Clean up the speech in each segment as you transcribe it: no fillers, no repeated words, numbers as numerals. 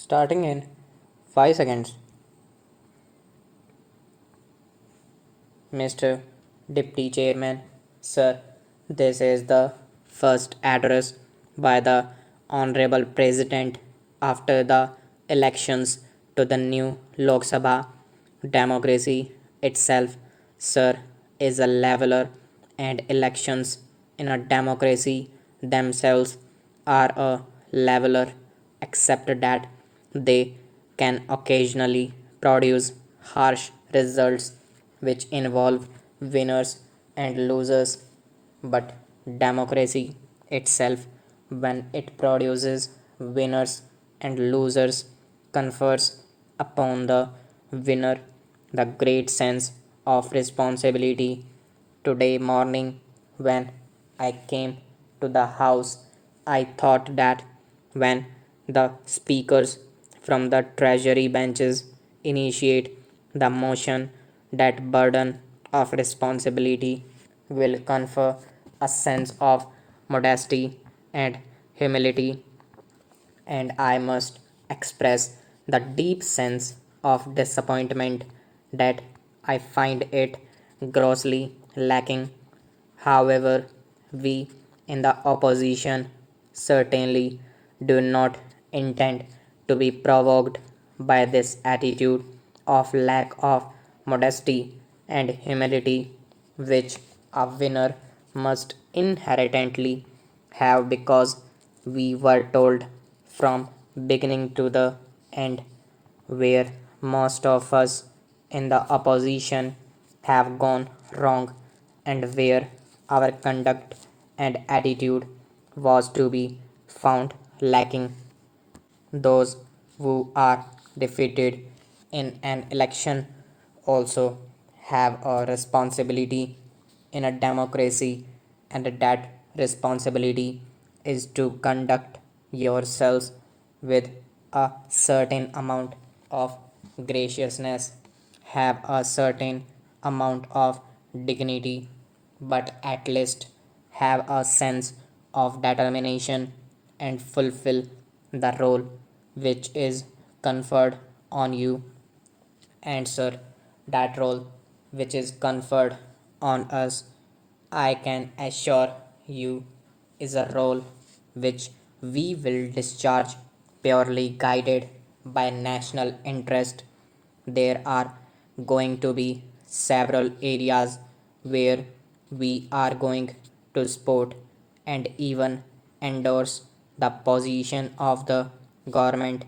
Starting in 5 seconds. Mr. Deputy Chairman, Sir, this is the first address by the Honorable President after the elections to the new Lok Sabha. Democracy itself, sir, is a leveler, and elections in a democracy themselves are a leveler, except that they can occasionally produce harsh results which involve winners and losers. But democracy itself, when it produces winners and losers, confers upon the winner the great sense of responsibility. Today morning, when I came to the house, I thought that when the speakers from the treasury benches initiate the motion, that burden of responsibility will confer a sense of modesty and humility, and I must express the deep sense of disappointment that I find it grossly lacking. However, we in the opposition certainly do not intend to be provoked by this attitude of lack of modesty and humility which a winner must inherently have, because we were told from beginning to the end where most of us in the opposition have gone wrong, and where our conduct and attitude was to be found lacking. Those who are defeated in an election also have a responsibility in a democracy, and that responsibility is to conduct yourselves with a certain amount of graciousness, have a certain amount of dignity, but at least have a sense of determination and fulfill the role which is conferred on you. Answer that role which is conferred on us, I can assure you, is a role which we will discharge purely guided by national interest. There are going to be several areas where we are going to support and even endorse the position of the government.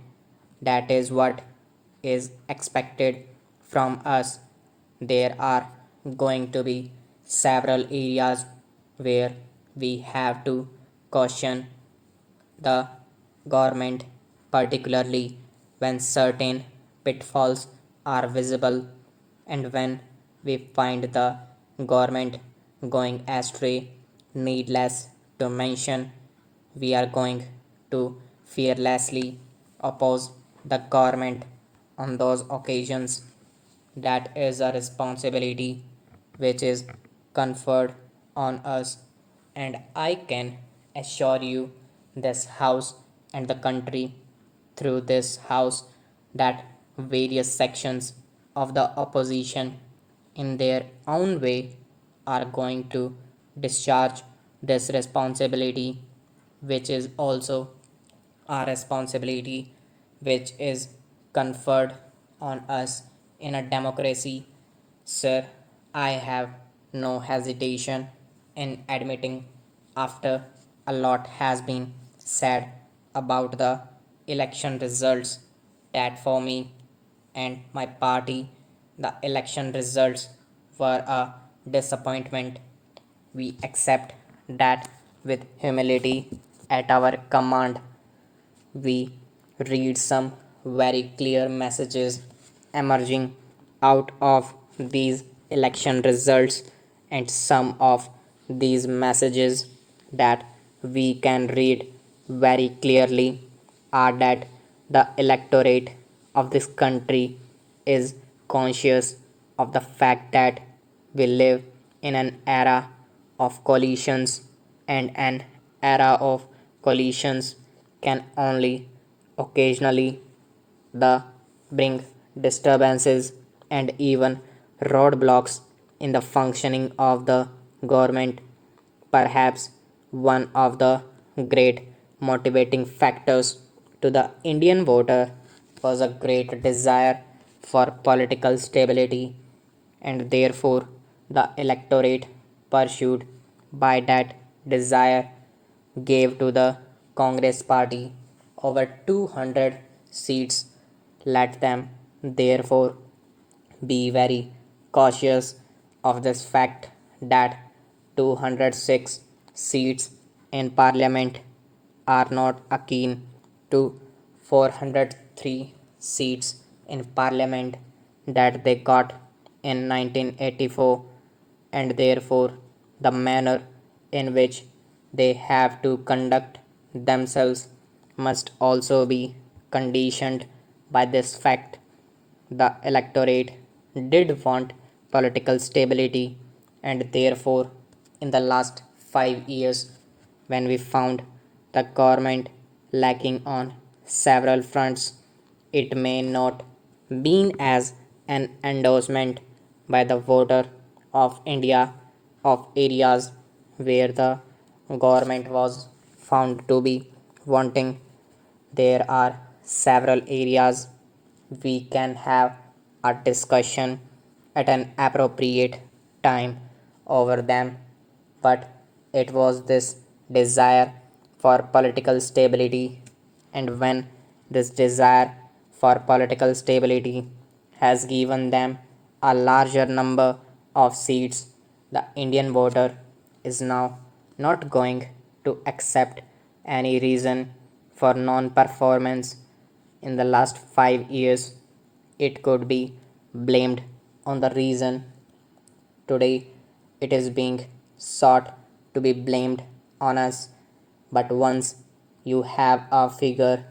That is what is expected from us. There are going to be several areas where we have to caution the government, particularly when certain pitfalls are visible and when we find the government going astray. Needless to mention, we are going to fearlessly oppose the government on those occasions. That is a responsibility which is conferred on us, and I can assure you, this house and the country through this house, that various sections of the opposition in their own way are going to discharge this responsibility, which is also a responsibility which is conferred on us in a democracy. Sir, I have no hesitation in admitting, after a lot has been said about the election results, that for me and my party, the election results were a disappointment. We accept that with humility at our command. We read some very clear messages emerging out of these election results, and some of these messages that we can read very clearly are that the electorate of this country is conscious of the fact that we live in an era of coalitions, and an era of coalitions can only occasionally the bring disturbances and even roadblocks in the functioning of the government. Perhaps one of the great motivating factors to the Indian voter was a great desire for political stability, and therefore the electorate pursued by that desire gave to the Congress party over 200 seats. Let them therefore be very cautious of this fact that 206 seats in parliament are not akin to 403 seats in parliament that they got in 1984, and therefore the manner in which they have to conduct themselves must also be conditioned by this fact. The electorate did want political stability, and therefore, in the last 5 years, when we found the government lacking on several fronts, it may not been as an endorsement by the voter of India of areas where the government was found to be wanting. There are several areas we can have a discussion at an appropriate time over them, but it was this desire for political stability, and when this desire for political stability has given them a larger number of seats, the Indian voter is now not going to accept any reason for non performance in the last 5 years. It could be blamed on the reason. Today, it is being sought to be blamed on us, but once you have a figure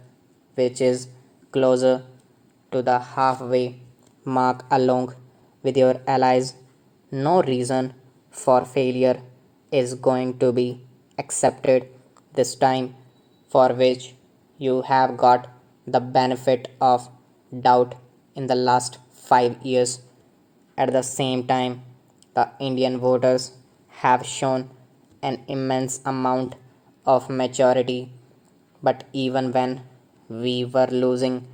which is closer to the halfway mark along with your allies, no reason for failure is going to be accepted this time, for which you have got the benefit of doubt in the last 5 years. At the same time, the Indian voters have shown an immense amount of maturity, but even when we were losing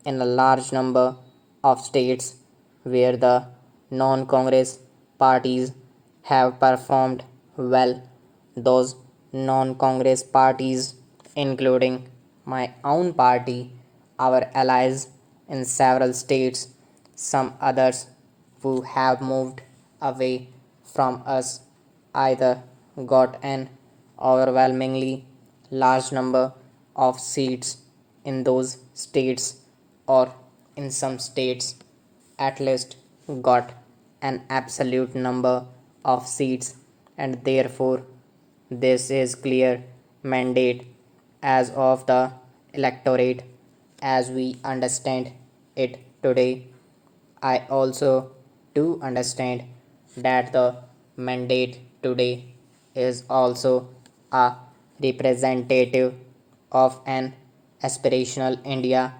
in a large number of states where the non Congress parties have performed well, those non Congress parties, including my own party, our allies in several states, some others who have moved away from us, either got an overwhelmingly large number of seats in those states, or in some states at least got an absolute number of seats, and therefore this is clear mandate as of the electorate as we understand it today. I also do understand that the mandate today is also a representative of an aspirational India.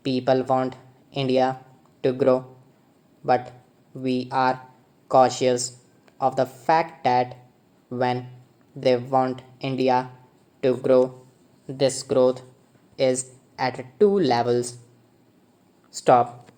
People want India to grow, but we are cautious of the fact that when they want India to grow, this growth is at two levels. Stop.